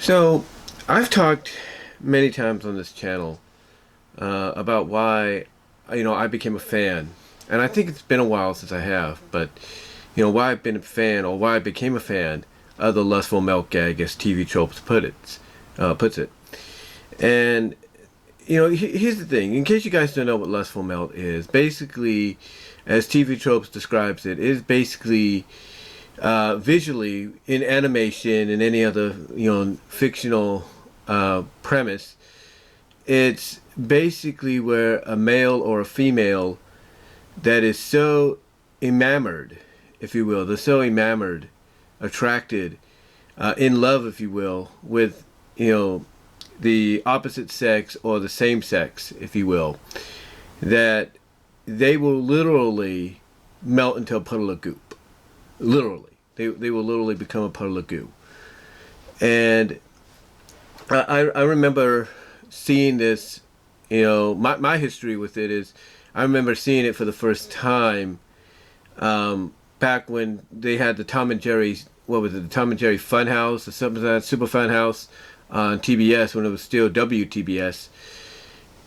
So, I've talked many times on this channel about why, I became a fan. And I think it's been a while since I have, but, why I've been a fan or why I became a fan of the Lustful milk gag, as TV Tropes puts it. And, here's the thing. In case you guys don't know what Lustful Melt is, basically, as TV Tropes describes it, is basically visually in animation and any other fictional premise. It's basically where a male or a female that is so enamored, if you will, they're so enamored, attracted, in love, if you will, with the opposite sex or the same sex, if you will, that they will literally melt into a puddle of goop. Literally. They will literally become a puddle of goo. And I remember seeing this, my history with it is, I remember seeing it for the first time back when they had the Tom and Jerry, what was it, the Tom and Jerry Funhouse or something like that, Super Funhouse on TBS when it was still WTBS.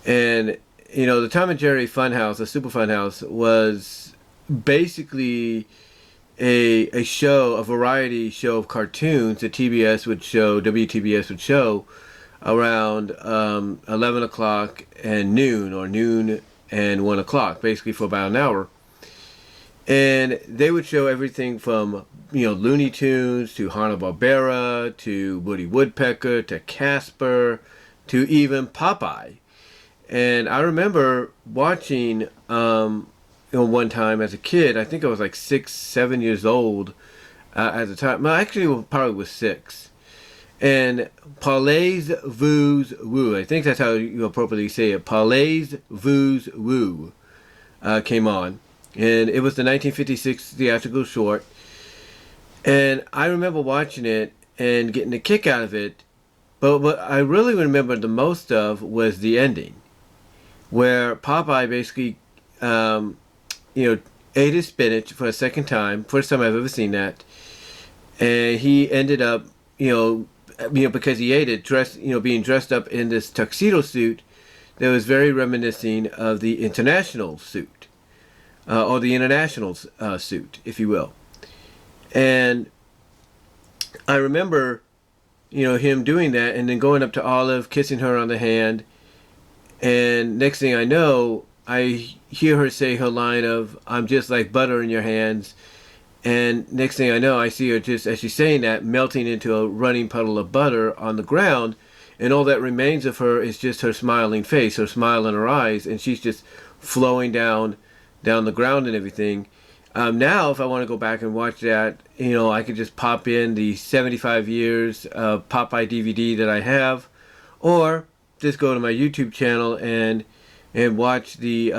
And, the Tom and Jerry Funhouse, the Super Funhouse, was basically a show, a variety show of cartoons that WTBS would show around 11 o'clock and noon, or noon and 1 o'clock, basically for about an hour. And they would show everything from, Looney Tunes to Hanna-Barbera to Woody Woodpecker to Casper to even Popeye. And I remember watching one time as a kid. I think I was like 6, 7 years old at the time. Well, actually, I probably was 6. And Parlez Voo's Woo, I think that's how you appropriately say it. Parlez Voo's Woo came on. And it was the 1956 theatrical short. And I remember watching it and getting a kick out of it. But what I really remember the most of was the ending, where Popeye basically ate his spinach for a second time. First time I've ever seen that. And he ended up, because he ate it, being dressed up in this tuxedo suit that was very reminiscent of the international suit, or the international suit, if you will. And I remember, him doing that and then going up to Olive, kissing her on the hand. And next thing I know, I hear her say her line of, "I'm just like butter in your hands." And next thing I know, I see her just, as she's saying that, melting into a running puddle of butter on the ground. And all that remains of her is just her smiling face, her smile in her eyes. And she's just flowing down the ground and everything. Now, if I want to go back and watch that, I could just pop in the 75 years of Popeye DVD that I have. Or just go to my YouTube channel and watch the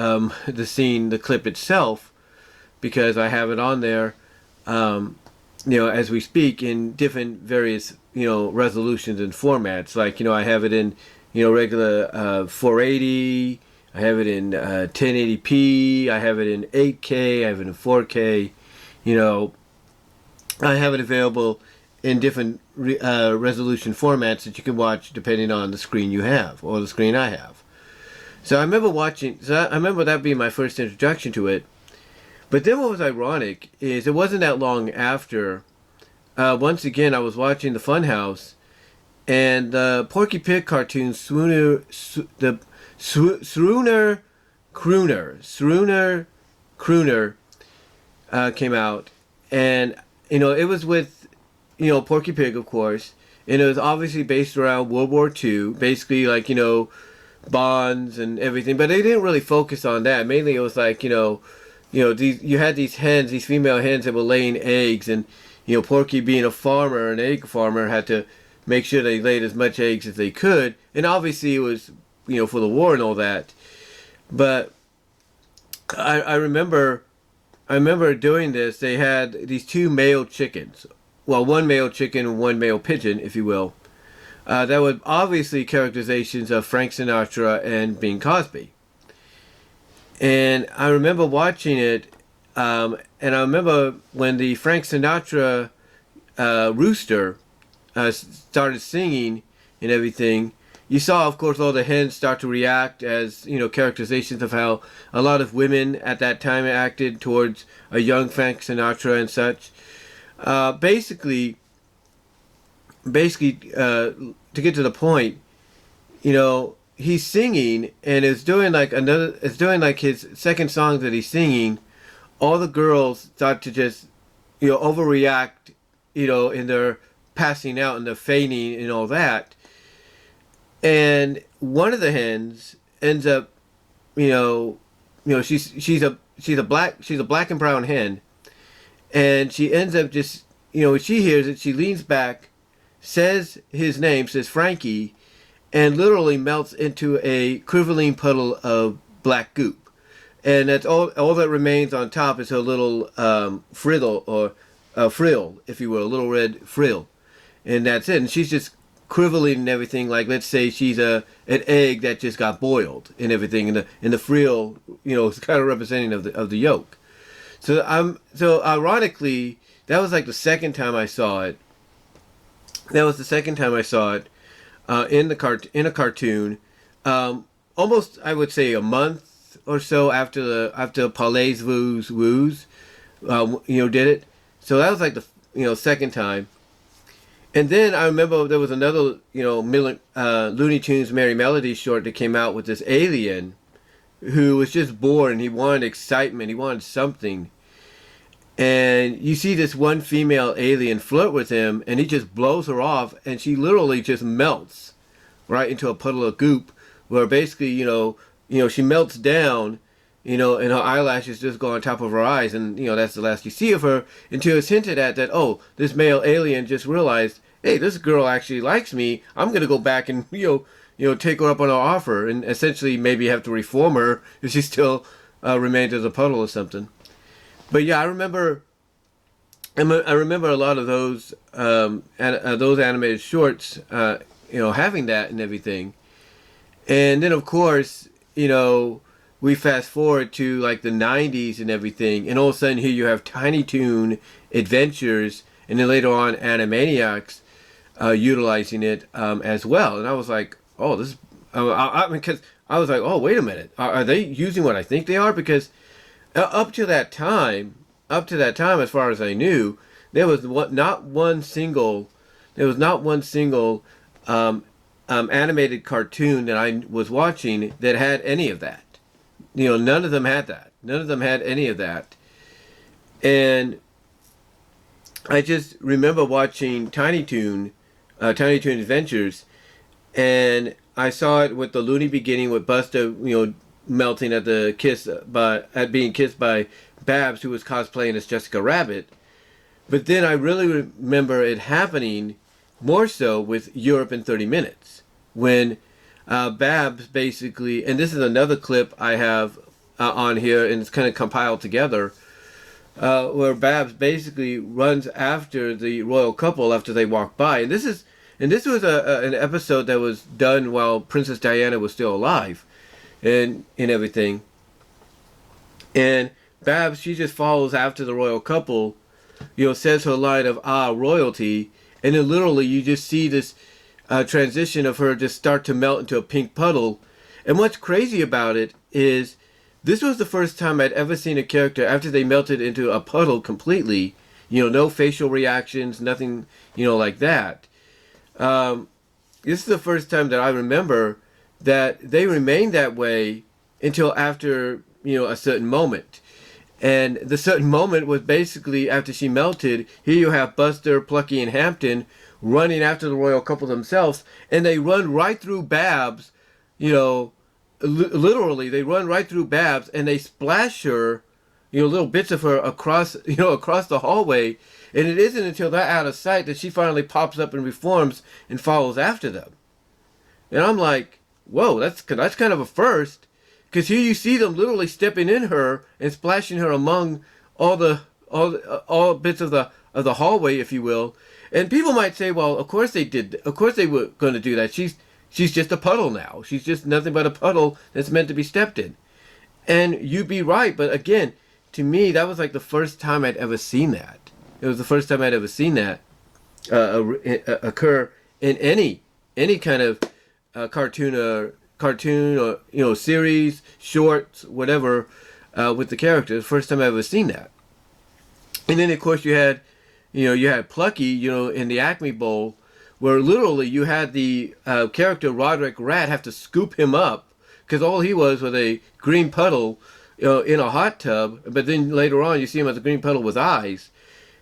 scene, the clip itself, because I have it on there, as we speak, in different various, resolutions and formats. Like, I have it in, regular 480, I have it in 1080p, I have it in 8K, I have it in 4K, I have it available in different resolution formats that you can watch depending on the screen you have, or the screen I have. So I remember that being my first introduction to it. But then what was ironic is it wasn't that long after, once again, I was watching the Funhouse, and the Porky Pig cartoon, Swooner Crooner came out. And, it was with, Porky Pig, of course. And it was obviously based around World War II. Basically, like, bonds and everything, but they didn't really focus on that. Mainly it was like, you had these hens, these female hens that were laying eggs, and Porky, being a farmer, an egg farmer, had to make sure they laid as much eggs as they could. And obviously it was, for the war and all that. But I remember doing this. They had these 2 male chickens, well, 1 male chicken and 1 male pigeon, if you will. That were obviously characterizations of Frank Sinatra and Bing Crosby. And I remember watching it, and I remember when the Frank Sinatra rooster started singing and everything, you saw, of course, all the hens start to react as, characterizations of how a lot of women at that time acted towards a young Frank Sinatra and such. Basically, to get to the point, he's singing and it's doing like his second song that he's singing. All the girls start to just, overreact, in their passing out and their fainting and all that. And one of the hens ends up, she's a black and brown hen, and she ends up just, when she hears it, she leans back, says his name, says Frankie, and literally melts into a crystalline puddle of black goop. And that's all that remains on top is her little frill, or frill, if you will, a little red frill. And that's it. And she's just criveling and everything, like, let's say she's an egg that just got boiled and everything, and the frill, is kind of representing of the yolk. So ironically, that was like the second time I saw it. That was the second time I saw it in a cartoon. Almost, I would say, a month or so after Paulet's Woos did it. So that was like the second time. And then I remember there was another, Looney Tunes Merry Melody short that came out with this alien who was just bored and he wanted excitement. He wanted something. And you see this one female alien flirt with him and he just blows her off and she literally just melts right into a puddle of goop where basically, she melts down, and her eyelashes just go on top of her eyes, and that's the last you see of her until it's hinted at that, oh, this male alien just realized, hey, this girl actually likes me. I'm gonna go back and take her up on her offer, and essentially maybe have to reform her if she still remains as a puddle or something. But yeah, I remember a lot of those animated shorts, having that and everything, and then of course, we fast forward to like the 90s and everything, and all of a sudden here you have Tiny Toon Adventures, and then later on Animaniacs utilizing it as well. And I was like, oh, this is, because I was like, oh, wait a minute, are they using what I think they are? Because up to that time, as far as I knew, there was not one single animated cartoon that I was watching that had any of that. None of them had that. None of them had any of that. And I just remember watching Tiny Toon Adventures, and I saw it with the Looney beginning with Buster, melting at being kissed by Babs, who was cosplaying as Jessica Rabbit. But then I really remember it happening more so with Europe in 30 Minutes, when Babs basically, and this is another clip I have on here, and it's kind of compiled together, where Babs basically runs after the royal couple after they walk by, and this was an episode that was done while Princess Diana was still alive, and everything. And Babs, she just follows after the royal couple, says her line of royalty, and then literally you just see this transition of her just start to melt into a pink puddle. And what's crazy about it is this was the first time I'd ever seen a character after they melted into a puddle completely, no facial reactions, nothing, like that. This is the first time that I remember that they remained that way until after, a certain moment. And the certain moment was basically after she melted. Here you have Buster, Plucky, and Hampton running after the royal couple themselves, and they run right through Babs, literally they run right through Babs, and they splash her, little bits of her across the hallway, and it isn't until they're out of sight that she finally pops up and reforms and follows after them. And I'm like, whoa, that's kind of a first, because here you see them literally stepping in her and splashing her among all bits of the hallway, if you will. And people might say, well, of course they did. Of course they were going to do that. She's just a puddle now. She's just nothing but a puddle that's meant to be stepped in. And you'd be right. But again, to me, that was like the first time I'd ever seen that. It was the first time I'd ever seen that. occur in any kind of cartoon or series, shorts, whatever, with the characters. First time I ever seen that. And then of course you had Plucky, in the Acme Bowl, where literally you had the character Roderick Rat have to scoop him up because all he was a green puddle, in a hot tub. But then later on you see him as a green puddle with eyes,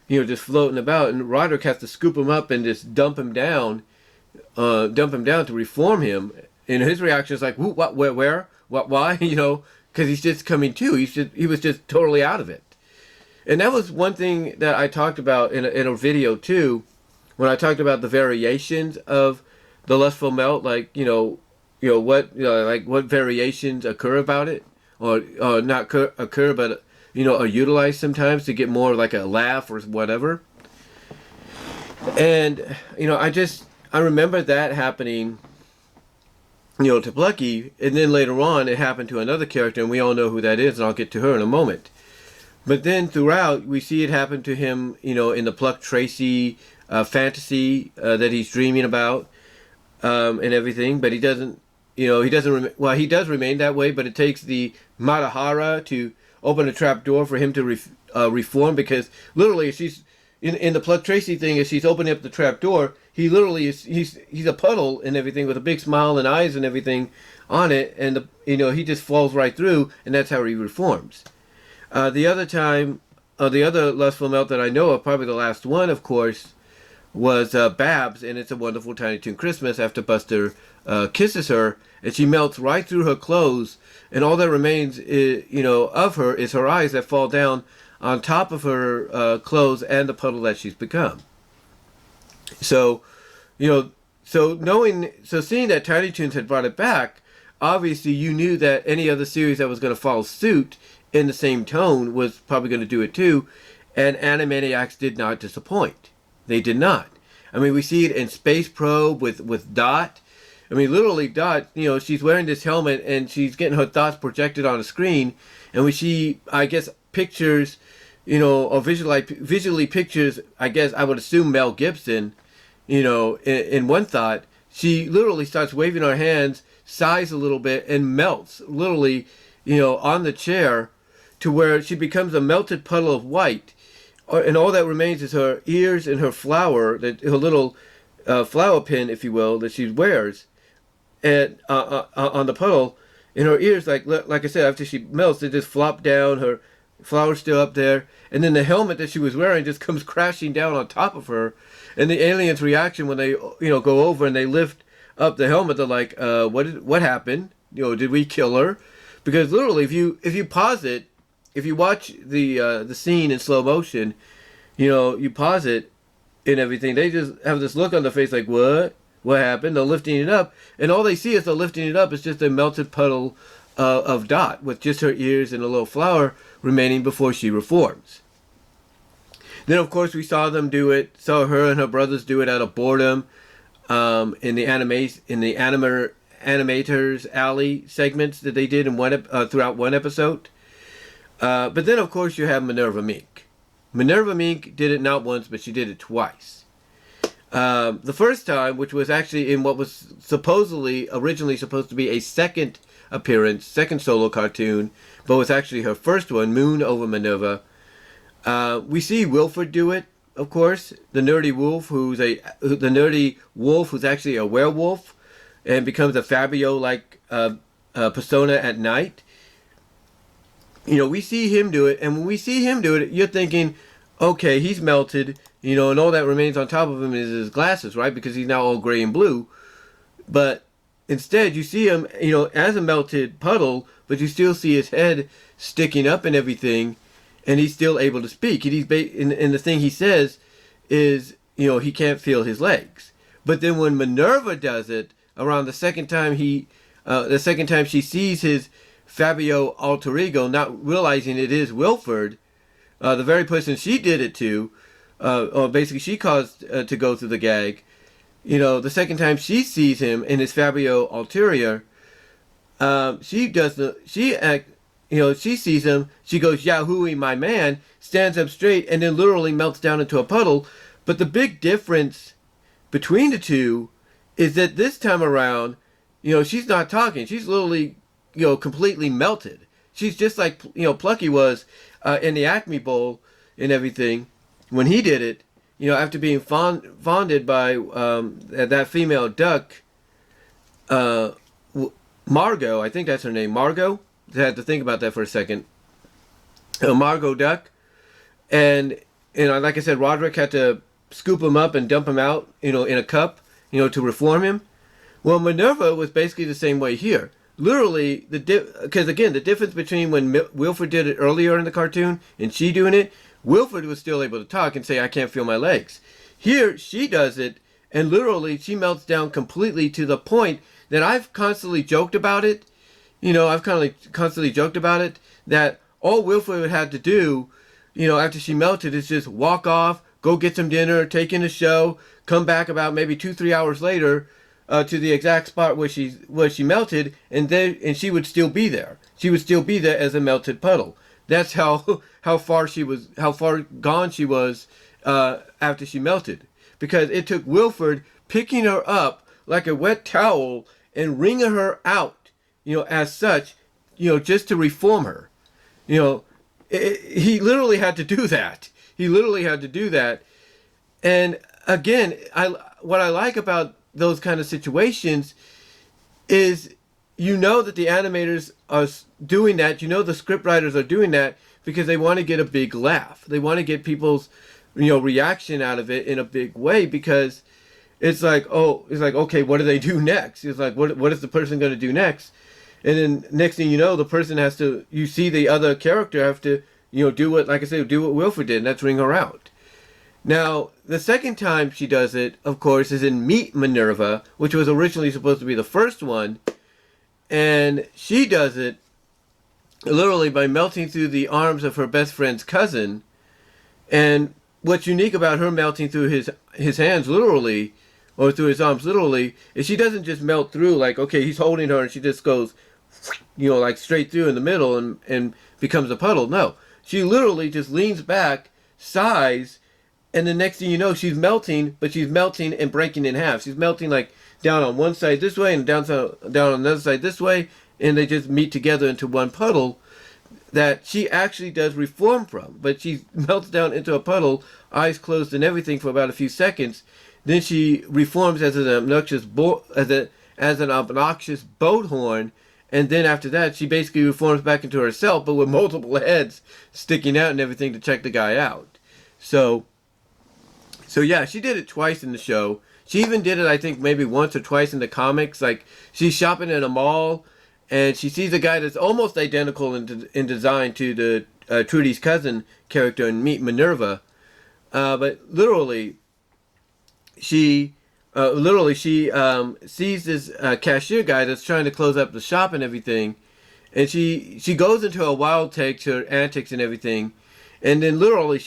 just floating about, and Roderick has to scoop him up and just dump him down to reform him. And his reaction is like, what, where, what, why? Because he's just coming to. He was just totally out of it. And that was one thing that I talked about in a video too, when I talked about the variations of the Lustful Melt, like what variations occur about it, or not occur, but are utilized sometimes to get more like a laugh or whatever. And I remember that happening, to Plucky, and then later on it happened to another character, and we all know who that is, and I'll get to her in a moment. But then throughout, we see it happen to him, in the Pluck Tracy fantasy that he's dreaming about, and everything. But he doesn't, he does remain that way, but it takes the Matahara to open a trap door for him to reform, because literally she's, in the Pluck Tracy thing, as she's opening up the trap door, he literally he's a puddle and everything with a big smile and eyes and everything on it, and he just falls right through, and that's how he reforms. The other Lustful Melt that I know of, probably the last one, of course, was Babs, and It's a Wonderful Tiny Toon Christmas, after Buster kisses her, and she melts right through her clothes, and all that remains of her is her eyes that fall down on top of her clothes and the puddle that she's become. So, seeing that Tiny Toons had brought it back, obviously you knew that any other series that was going to follow suit in the same tone was probably going to do it too, and Animaniacs did not disappoint. They did not. I mean, we see it in Space Probe with Dot. I mean, literally Dot, she's wearing this helmet and she's getting her thoughts projected on a screen, and we see, I guess, pictures, or visually pictures, I guess, I would assume Mel Gibson, in one thought. She literally starts waving her hands, sighs a little bit, and melts, literally, on the chair, to where she becomes a melted puddle of white, and all that remains is her ears and her flower, her little flower pin, if you will, that she wears, and on the puddle. And her ears, like I said, after she melts, they just flop down. Her flower's still up there, and then the helmet that she was wearing just comes crashing down on top of her. And the aliens' reaction when they go over and they lift up the helmet, they're like, what happened? Did we kill her? Because literally, if you pause it, if you watch the scene in slow motion, you pause it and everything, they just have this look on their face like, what happened? They're lifting it up, and all they see as they're lifting it up is just a melted puddle of Dot, with just her ears and a little flower remaining before she reforms. Then of course we saw her and her brothers do it out of boredom, in the Animators Alley segments that they did throughout one episode. But then of course you have Minerva Mink. Minerva Mink did it not once, but she did it twice. The first time, which was actually in what was originally supposed to be a second appearance, second solo cartoon, but was actually her first one, Moon over Minerva. We see Wilford do it, of course, the nerdy wolf who's actually a werewolf and becomes a Fabio-like persona at night. We see him do it, and when we see him do it, you're thinking, okay, he's melted, and all that remains on top of him is his glasses, right? Because he's now all gray and blue. But instead, you see him, as a melted puddle, but you still see his head sticking up and everything, and he's still able to speak. And and the thing he says is, he can't feel his legs. But then when Minerva does it, around the second time she sees his Fabio alter ego, not realizing it is Wilford, the very person she did it to, or basically she caused to go through the gag. The second time she sees him in his Fabio ulterior, she sees him, she goes, "Yahooey, my man," stands up straight, and then literally melts down into a puddle. But the big difference between the two is that this time around, she's not talking. She's literally, completely melted. She's just like, Plucky was in the Acme Bowl and everything when he did it, after being fonded by that female duck, Margot, I think that's her name, Margot. I had to think about that for a second. Margot Duck. And, like I said, Roderick had to scoop him up and dump him out, in a cup, to reform him. Well, Minerva was basically the same way here. Literally, because again, the difference between when Wilfred did it earlier in the cartoon and she doing it, Wilfred was still able to talk and say, I can't feel my legs. Here, she does it, and literally, she melts down completely to the point that I've constantly joked about it. Constantly joked about it, that all Wilfred had to do, after she melted is just walk off, go get some dinner, take in a show, come back about maybe 2-3 hours later, to the exact spot where she melted, and she would still be there. She would still be there as a melted puddle. That's how far gone she was after she melted, because it took Wilfred picking her up like a wet towel and wringing her out, as such, just to reform her. He literally had to do that. He literally had to do that. And again, what I like about those kind of situations is that the animators are doing that, the scriptwriters are doing that because they want to get a big laugh. They want to get people's reaction out of it in a big way, because it's like, okay, what do they do next? It's like, what is the person going to do next? And then next thing you know, the person has to, you see the other character have to, do what Wilfred did, and that's wring her out. Now, the second time she does it, of course, is in Meet Minerva, which was originally supposed to be the first one. And she does it literally by melting through the arms of her best friend's cousin. And what's unique about her melting through his hands literally, or through his arms literally, is she doesn't just melt through like, okay, he's holding her and she just goes, like straight through in the middle and becomes a puddle. No, she literally just leans back, sighs, and the next thing you know, she's melting, but she's melting and breaking in half. She's melting like down on one side this way and down on another side this way, and they just meet together into one puddle that she actually does reform from. But she melts down into a puddle, eyes closed and everything, for about a few seconds. Then she reforms as an obnoxious boat horn, and then after that, she basically reforms back into herself, but with multiple heads sticking out and everything to check the guy out. So yeah, she did it twice in the show. She even did it, I think, maybe once or twice in the comics. Like, she's shopping in a mall, and she sees a guy that's almost identical in design to the Trudy's cousin character in Meet Minerva. But literally, she sees this cashier guy that's trying to close up the shop and everything, and she goes into a wild take, her antics and everything. And then literally,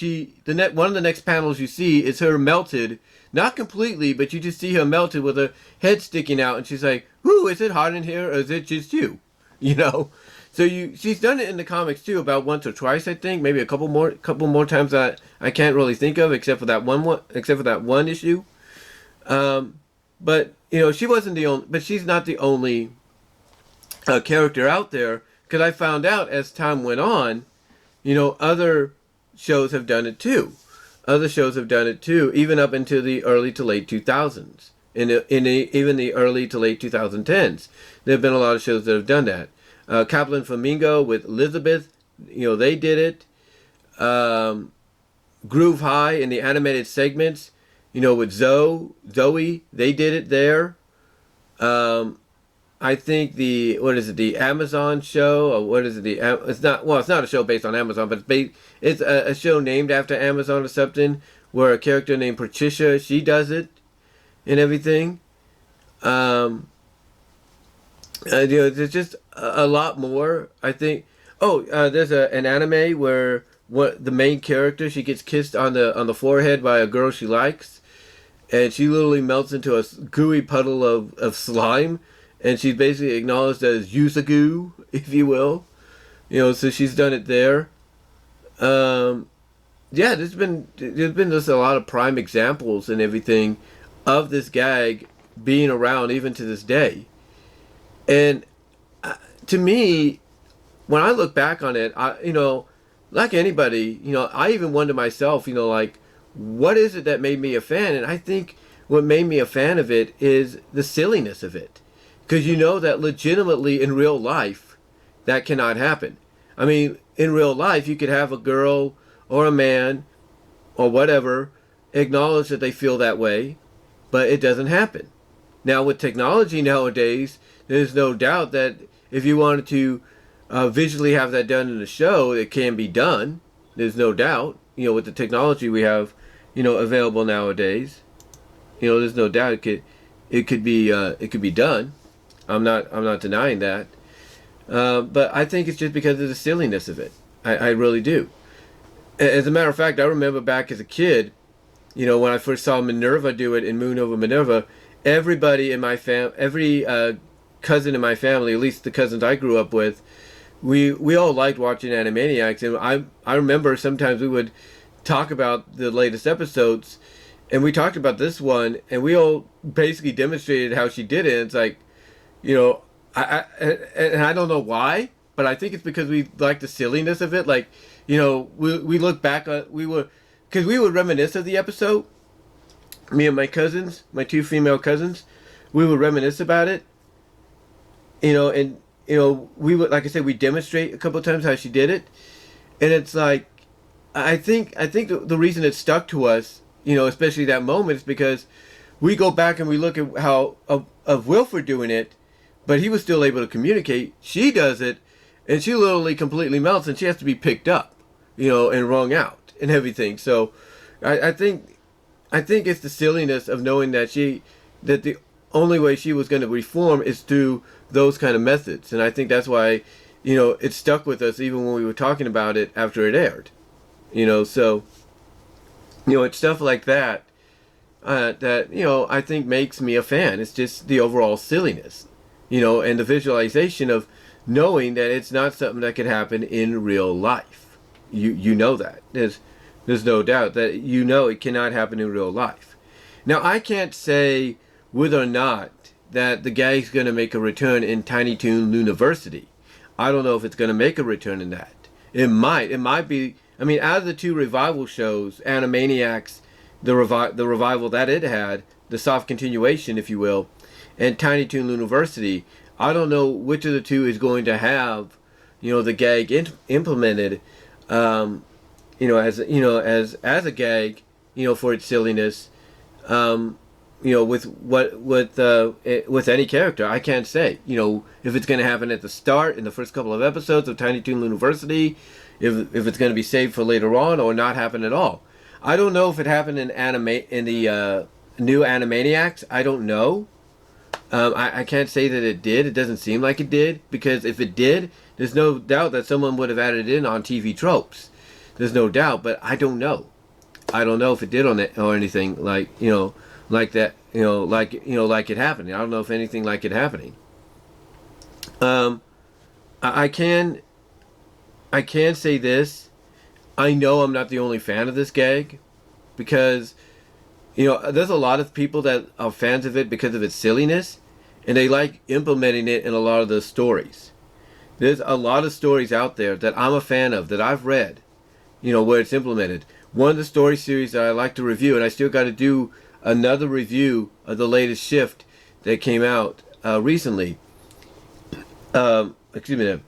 one of the next panels you see is her melted, not completely, but you just see her melted with her head sticking out, and she's like, "Ooh, is it hot in here, or is it just you?" So she's done it in the comics too, about once or twice, I think, maybe a couple more times that I can't really think of, except for that one issue. But she wasn't the only, but she's not the only character out there, because I found out as time went on, other shows have done it too. Other shows have done it too, even up into the early to late 2000s. Even the early to late 2010s. There have been a lot of shows that have done that. Kaplan Flamingo with Elizabeth, they did it. Groove High in the animated segments, with Zoe, they did it there. I think the Amazon show, or it's not a show based on Amazon, but it's a show named after Amazon or something, where a character named Patricia, she does it and everything. There's just a lot more, I think. There's an anime where the main character, she gets kissed on the forehead by a girl she likes, and she literally melts into a gooey puddle of slime. And she's basically acknowledged as Yusagu, if you will. So she's done it there. yeah, there's been just a lot of prime examples and everything of this gag being around even to this day. And to me, when I look back on it, like anybody, I even wonder myself, like, what is it that made me a fan? And I think what made me a fan of it is the silliness of it. Because you know that legitimately in real life, that cannot happen. I mean, in real life, you could have a girl or a man or whatever acknowledge that they feel that way, but it doesn't happen. Now, with technology nowadays, there's no doubt that if you wanted to visually have that done in a show, it can be done. There's no doubt. With the technology we have, available nowadays, there's no doubt it could be done. I'm not denying that. But I think it's just because of the silliness of it. I really do. As a matter of fact, I remember back as a kid, when I first saw Minerva do it in Moon Over Minerva, everybody in my every cousin in my family, at least the cousins I grew up with, we all liked watching Animaniacs, and I remember sometimes we would talk about the latest episodes, and we talked about this one, and we all basically demonstrated how she did it. It's like, and I don't know why, but I think it's because we like the silliness of it. Like, we look back on because we would reminisce of the episode. Me and my cousins, my two female cousins, we would reminisce about it. And we would, like I said, we demonstrate a couple of times how she did it, and it's like, I think the reason it stuck to us, especially that moment, is because we go back and we look at how of Wilford doing it, but he was still able to communicate. She does it, and she literally completely melts, and she has to be picked up, and wrung out and everything. So, I think it's the silliness of knowing that the only way she was going to reform is through those kind of methods, and I think that's why, it stuck with us even when we were talking about it after it aired. So, it's stuff like that that I think makes me a fan. It's just the overall silliness, and the visualization of knowing that it's not something that could happen in real life. You know that. There's no doubt that it cannot happen in real life. Now, I can't say whether or not that the gag's going to make a return in Tiny Toon University. I don't know if it's going to make a return in that. It might be. I mean, out of the two revival shows, Animaniacs, the revival that it had, the soft continuation, if you will, and Tiny Toon University, I don't know which of the two is going to have, the gag implemented, as a gag, for its silliness, with any character. I can't say, if it's going to happen at the start in the first couple of episodes of Tiny Toon University, if it's going to be saved for later on or not happen at all. I don't know if it happened in the new Animaniacs. I don't know. I can't say that it did. It doesn't seem like it did, because if it did, there's no doubt that someone would have added it in on TV Tropes. There's no doubt, but I don't know. I don't know if it did on it or anything like that. Like it happening. I don't know if anything like it happening. I can say this. I know I'm not the only fan of this gag, because there's a lot of people that are fans of it because of its silliness, and they like implementing it in a lot of the stories. There's a lot of stories out there that I'm a fan of, that I've read, where it's implemented. One of the story series that I like to review, and I still got to do another review of the latest shift that came out recently. Excuse me.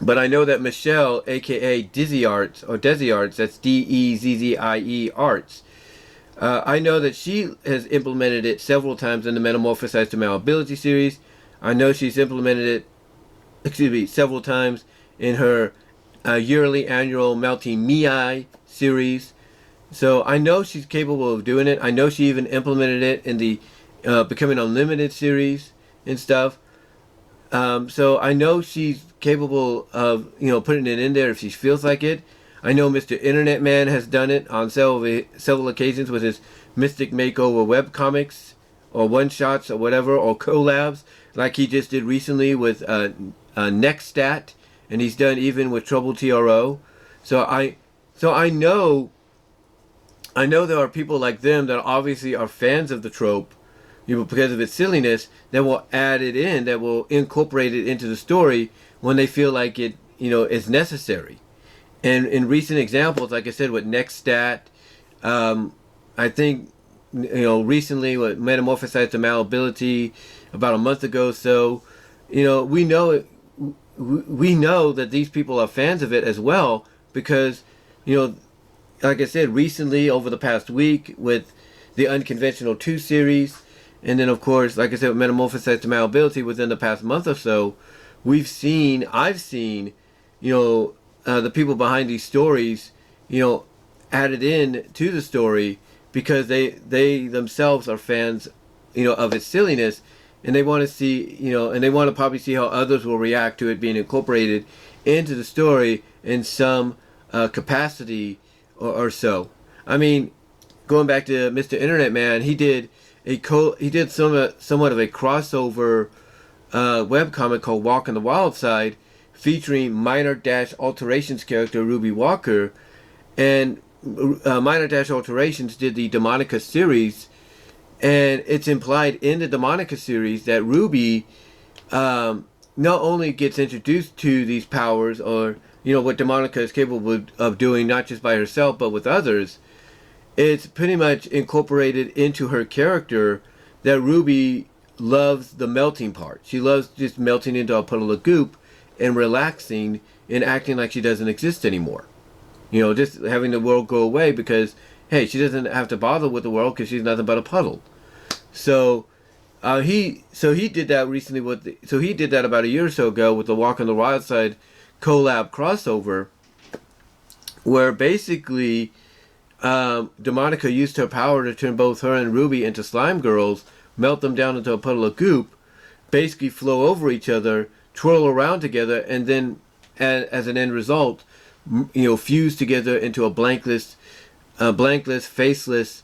But I know that Michelle, aka Dizzy Arts, or Desi Arts, that's Dezzie Arts, I know that she has implemented it several times in the Metamorphosized to Malleability series. I know she's implemented it, several times in her yearly annual Melting Me series. So I know she's capable of doing it. I know she even implemented it in the Becoming Unlimited series and stuff. So I know she's capable of, putting it in there if she feels like it. I know Mr. Internet Man has done it on several occasions with his Mystic Makeover webcomics, or one-shots, or whatever, or collabs, like he just did recently with Nextstat, and he's done even with Trouble TRO. So So I know there are people like them that obviously are fans of the trope, because of its silliness, that will add it in, that will incorporate it into the story when they feel like it, is necessary. And in recent examples, like I said, with Nextstat, I think, recently with Metamorphosized to Malleability, about a month ago or so, we know that these people are fans of it as well, because, like I said, recently over the past week with the Unconventional 2 series, and then of course, like I said, with Metamorphosized to Malleability within the past month or so, I've seen, the people behind these stories, added in to the story because they themselves are fans, of its silliness, and they want to see, and they want to probably see how others will react to it being incorporated into the story in some capacity or so. I mean, going back to Mr. Internet Man, he did somewhat of a crossover webcomic called Walk on the Wild Side, featuring Minor Dash Alterations character Ruby Walker, and Minor Dash Alterations did the Demonica series, and it's implied in the Demonica series that Ruby not only gets introduced to these powers, or what Demonica is capable of doing, not just by herself but with others. It's pretty much incorporated into her character that Ruby loves the melting part. She loves just melting into a puddle of goop and relaxing and acting like she doesn't exist anymore. Just having the world go away because, hey, she doesn't have to bother with the world because she's nothing but a puddle. So he did that recently he did that about a year or so ago with the Walk on the Wild Side collab crossover, where basically Demonica used her power to turn both her and Ruby into slime girls, melt them down into a puddle of goop, basically flow over each other, twirl around together, and then, as an end result, fuse together into a blankless, faceless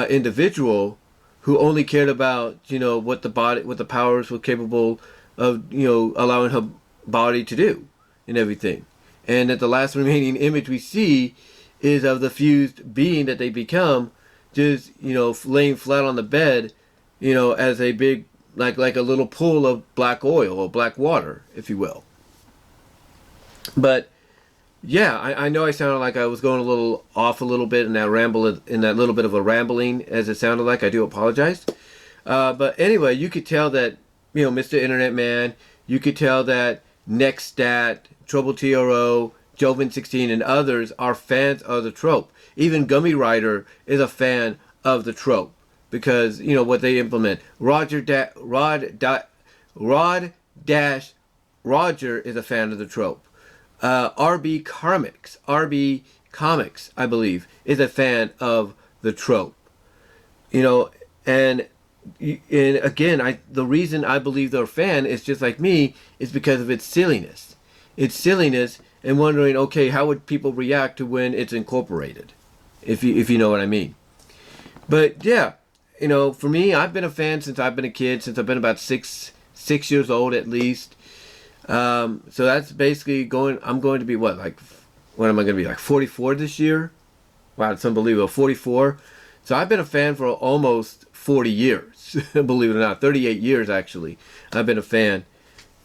individual who only cared about what the powers were capable of allowing her body to do and everything. And that the last remaining image we see is of the fused being that they become, just laying flat on the bed, as a big, like a little pool of black oil or black water, if you will. But yeah, I know I sounded like I was going a little off a little bit in that little bit of a rambling, as it sounded like. I do apologize. But anyway, you could tell that Mr. Internet Man. You could tell that Nextstat, Trouble TRO, Joven16, and others are fans of the trope. Even Gummy Rider is a fan of the trope because what they implement. Roger is a fan of the trope. RB Comics, I believe, is a fan of the trope. And again, the reason I believe they're a fan is just like me, is because of its silliness. Its silliness, and wondering, okay, how would people react to when it's incorporated, if you know what I mean. But yeah, for me, I've been a fan since I've been a kid, since I've been about six years old at least. So that's basically I'm going to be what am I going to be, like 44 this year? Wow, it's unbelievable. 44. So I've been a fan for almost 40 years, believe it or not. 38 years, actually, I've been a fan.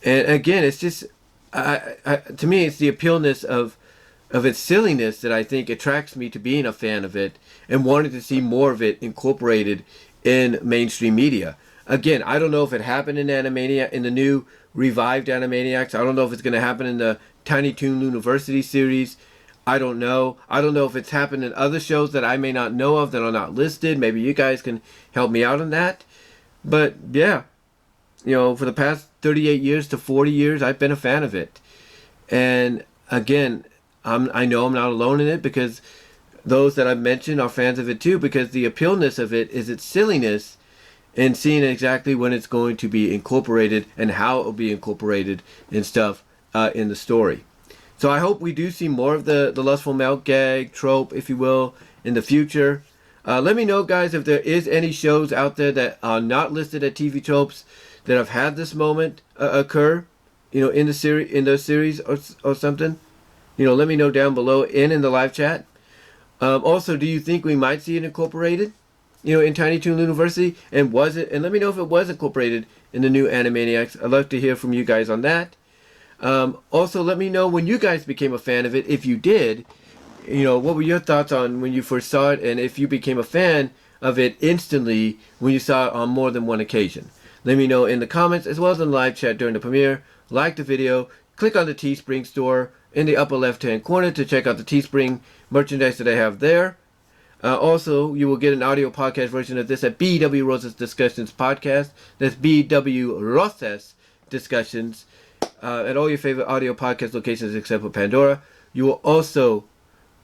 And again, it's just, to me, it's the appealness of its silliness that I think attracts me to being a fan of it and wanting to see more of it incorporated in mainstream media. Again, I don't know if it happened in the new revived Animaniacs. I don't know if it's going to happen in the Tiny Toon University series. I don't know. I don't know if it's happened in other shows that I may not know of that are not listed. Maybe you guys can help me out on that. But yeah, for the past 38 years to 40 years, I've been a fan of it. And again, I know I'm not alone in it, because those that I've mentioned are fans of it too, because the appealness of it is its silliness and seeing exactly when it's going to be incorporated and how it will be incorporated and stuff in the story. So I hope we do see more of the Lustful Milk gag trope, if you will, in the future. Let me know, guys, if there is any shows out there that are not listed at TV Tropes that have had this moment occur, in the series or something. Let me know down below and in the live chat. Also, do you think we might see it incorporated, in Tiny Toon University? And was it? And let me know if it was incorporated in the new Animaniacs. I'd love to hear from you guys on that. Also, let me know when you guys became a fan of it. If you did, what were your thoughts on when you first saw it, and if you became a fan of it instantly when you saw it on more than one occasion. Let me know in the comments as well as in the live chat during the premiere. Like the video, click on the Teespring store in the upper left hand corner to check out the Teespring merchandise that I have there. Also, you will get an audio podcast version of this at BW Roses Discussions Podcast. That's BW Roses Discussions at all your favorite audio podcast locations except for Pandora. You will also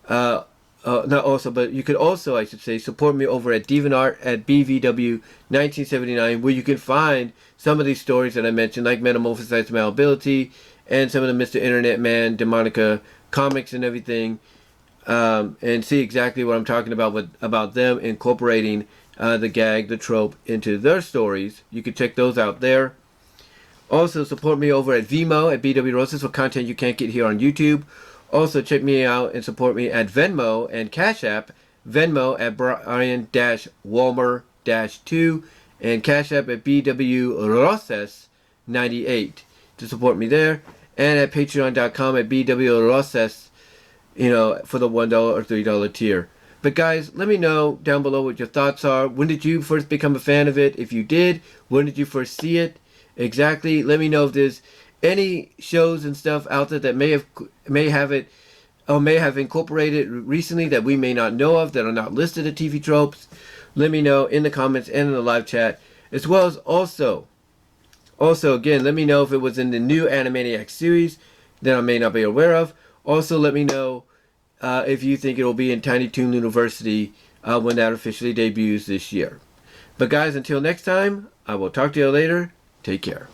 not also, but you could also, I should say, support me over at DeviantArt at BVW1979, where you can find some of these stories that I mentioned, like Metamorphosized Malleability, and some of the Mr. Internet Man, Demonica comics and everything, and see exactly what I'm talking about them incorporating the gag, the trope, into their stories. You can check those out there. Also, support me over at VENMO at BW Roses for content you can't get here on YouTube. Also, check me out and support me at Venmo and Cash App. Venmo at Brian-Walmer-2 and Cash App at BW-Roses98 to support me there. And at Patreon.com at BW-Roses, for the $1 or $3 tier. But guys, let me know down below what your thoughts are. When did you first become a fan of it? If you did, when did you first see it? Exactly. Let me know if there's any shows and stuff out there that may have it or may have incorporated recently that we may not know of, that are not listed at TV Tropes. Let me know in the comments and in the live chat, as well as also again, let me know if it was in the new Animaniacs series that I may not be aware of. Also, let me know if you think it will be in Tiny Toon University when that officially debuts this year. But guys, until next time, I will talk to you later. Take care.